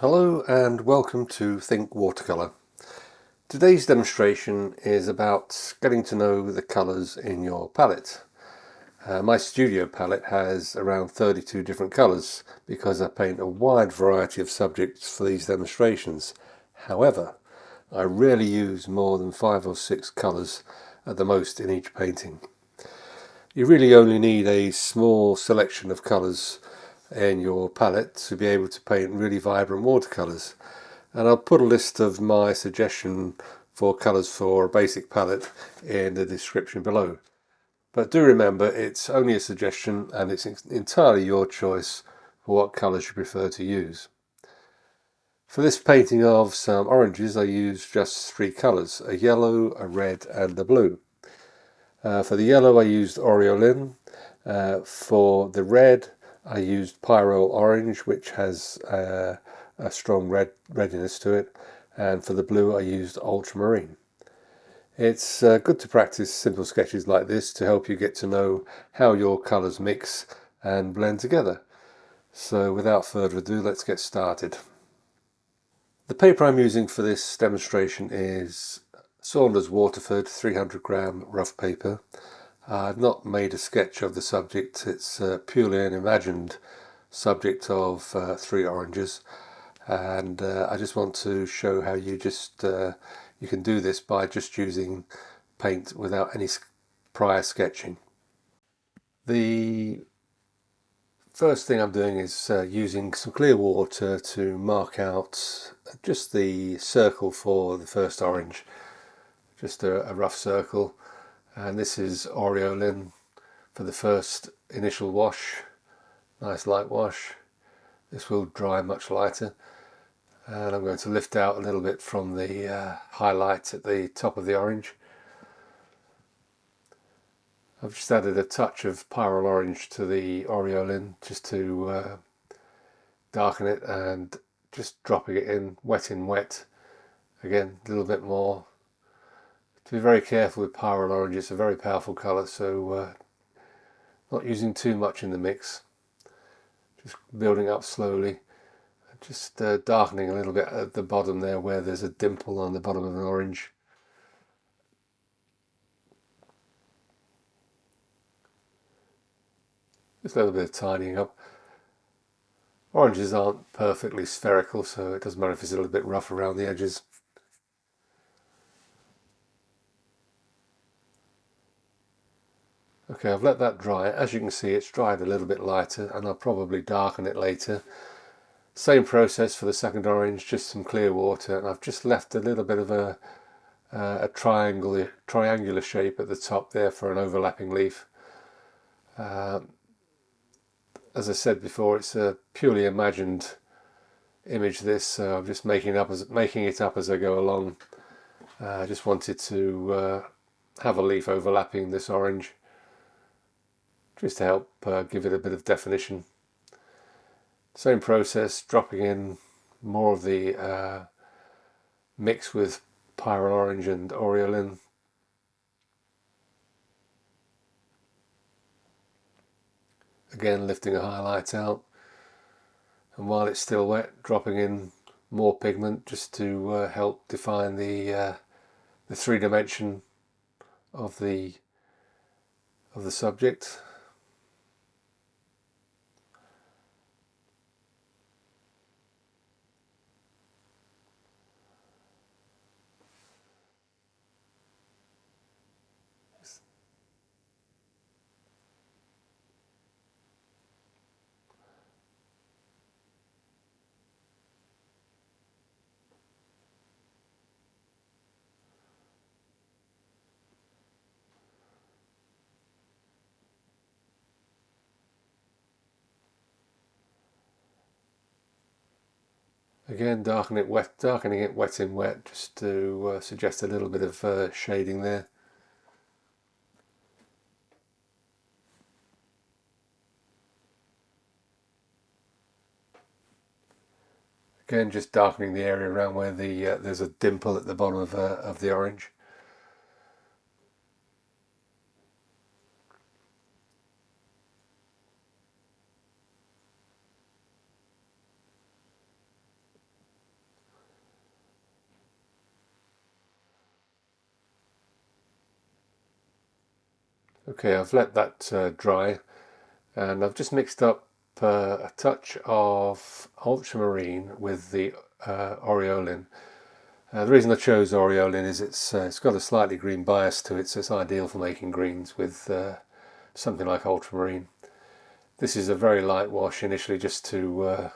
Hello and welcome to Think Watercolour. Today's demonstration is about getting to know the colours in your palette. My studio palette has around 32 different colours because I paint a wide variety of subjects for these demonstrations. However, I rarely use more than 5 or 6 colours at the most in each painting. You really only need a small selection of colours in your palette to be able to paint really vibrant watercolours. And I'll put a list of my suggestion for colours for a basic palette in the description below. But do remember, it's only a suggestion and it's entirely your choice for what colours you prefer to use. For this painting of some oranges, I used just 3 colours, a yellow, a red and a blue. For the yellow I used Aureolin. For the red I used Pyrrole Orange, which has a strong reddiness to it, and for the blue I used Ultramarine. It's good to practice simple sketches like this to help you get to know how your colours mix and blend together. So without further ado, let's get started. The paper I'm using for this demonstration is Saunders Waterford 300-gram rough paper. I've not made a sketch of the subject, it's purely an imagined subject of 3 oranges, and I just want to show how you can do this by just using paint without any prior sketching. The first thing I'm doing is using some clear water to mark out just the circle for the first orange, just a rough circle. And this is Aureolin for the first initial wash, nice light wash. This will dry much lighter, and I'm going to lift out a little bit from the highlight at the top of the orange. I've just added a touch of Pyrrole Orange to the Aureolin just to darken it, and just dropping it in wet. Again, a little bit more. To be very careful with Pyrrole Orange, it's a very powerful colour, so not using too much in the mix, just building up slowly, just darkening a little bit at the bottom there where there's a dimple on the bottom of an orange. Just a little bit of tidying up. Oranges aren't perfectly spherical, so it doesn't matter if it's a little bit rough around the edges. Okay, I've let that dry. As you can see, it's dried a little bit lighter, and I'll probably darken it later. Same process for the second orange, just some clear water, and I've just left a little bit of a triangular shape at the top there for an overlapping leaf. As I said before, it's a purely imagined image this, so I'm just making it up as I go along. I just wanted to have a leaf overlapping this orange, just to help give it a bit of definition. Same process, dropping in more of the mix with Pyrrole Orange and Aureolin. Again, lifting a highlight out, and while it's still wet, dropping in more pigment just to help define the 3-dimension of the subject. Again, darkening it wet in wet, just to suggest a little bit of shading there. Again, just darkening the area around where there's a dimple at the bottom of the orange. Okay, I've let that dry, and I've just mixed up a touch of ultramarine with the Aureolin. The reason I chose Aureolin is it's got a slightly green bias to it, so it's ideal for making greens with something like ultramarine. This is a very light wash initially, just to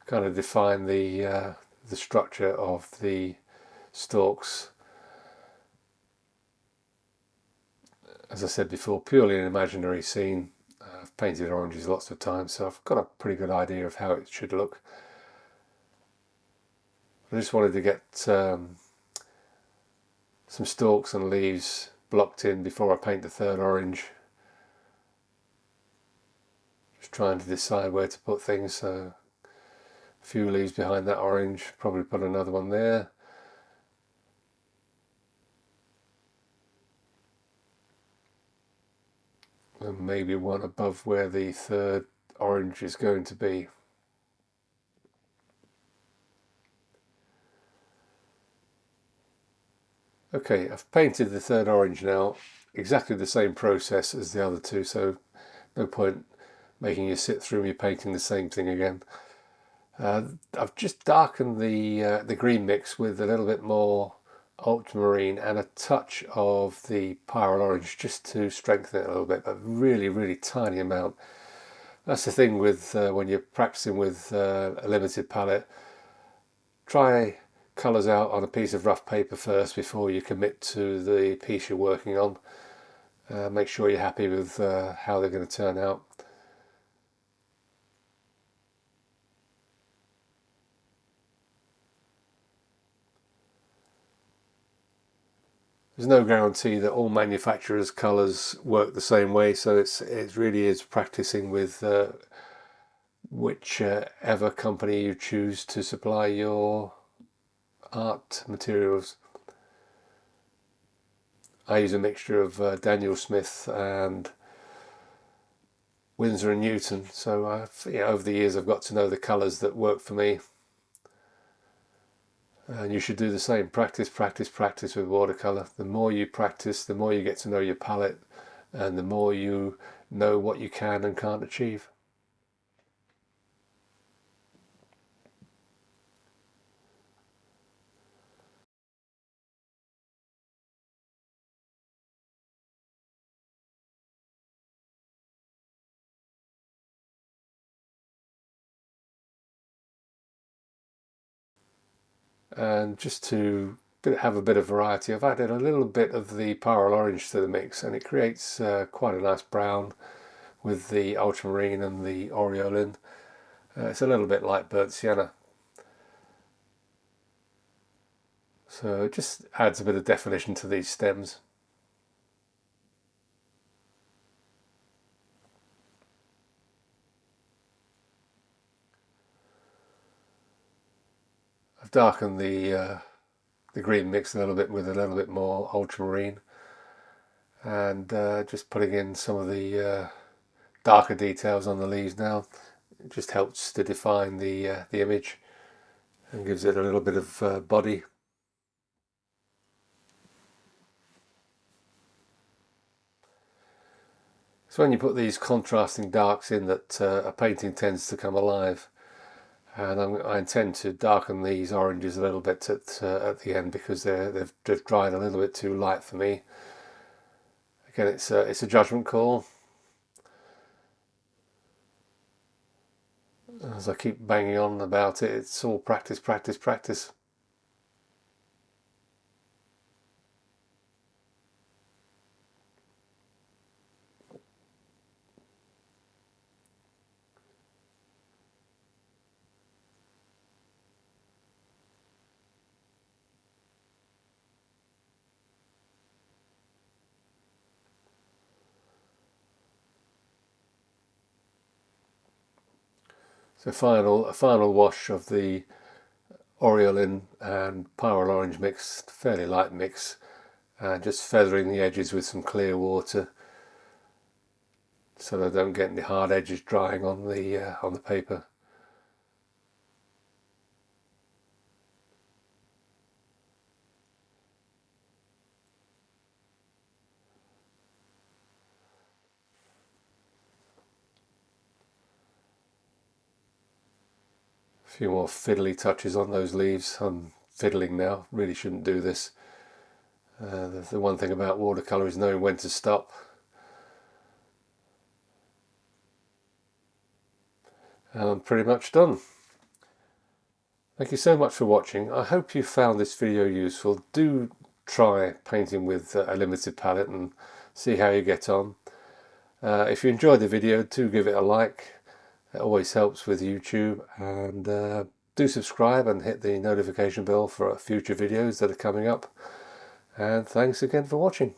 kind of define the structure of the stalks. As I said before, purely an imaginary scene. I've painted oranges lots of times, so I've got a pretty good idea of how it should look. I just wanted to get some stalks and leaves blocked in before I paint the third orange. Just trying to decide where to put things, so a few leaves behind that orange, probably put another one there. And maybe one above where the third orange is going to be. Okay, I've painted the third orange now, exactly the same process as the other two, so no point making you sit through me painting the same thing again. I've just darkened the green mix with a little bit more ultramarine and a touch of the pyrrole orange just to strengthen it a little bit, but really tiny amount. That's the thing with when you're practicing with a limited palette. Try colours out on a piece of rough paper first before you commit to the piece you're working on. Make sure you're happy with how they're going to turn out. There's no guarantee that all manufacturers' colours work the same way, so it really is practicing with whichever company you choose to supply your art materials. I use a mixture of Daniel Smith and Winsor and Newton, so over the years I've got to know the colours that work for me. And you should do the same. Practice with watercolour. The more you practice, the more you get to know your palette, and the more you know what you can and can't achieve. And just to have a bit of variety, I've added a little bit of the pyrrole orange to the mix, and it creates quite a nice brown with the ultramarine and the Aureolin. It's a little bit like burnt sienna, so it just adds a bit of definition to these stems. I've darkened the green mix a little bit with a little bit more ultramarine, and just putting in some of the darker details on the leaves now. It just helps to define the image and gives it a little bit of body. So when you put these contrasting darks in, that a painting tends to come alive. And I intend to darken these oranges a little bit at the end because they've dried a little bit too light for me. Again, it's a judgment call. As I keep banging on about it, it's all practice. So a final wash of the Aureolin and pyrrole orange mix, fairly light mix, and just feathering the edges with some clear water so that I don't get any hard edges drying on the paper. few more fiddly touches on those leaves. I'm fiddling now, really shouldn't do this. The one thing about watercolour is knowing when to stop. And I'm pretty much done. Thank you so much for watching. I hope you found this video useful. Do try painting with a limited palette and see how you get on. If you enjoyed the video, do give it a like. It always helps with YouTube. And do subscribe and hit the notification bell for future videos that are coming up. And thanks again for watching.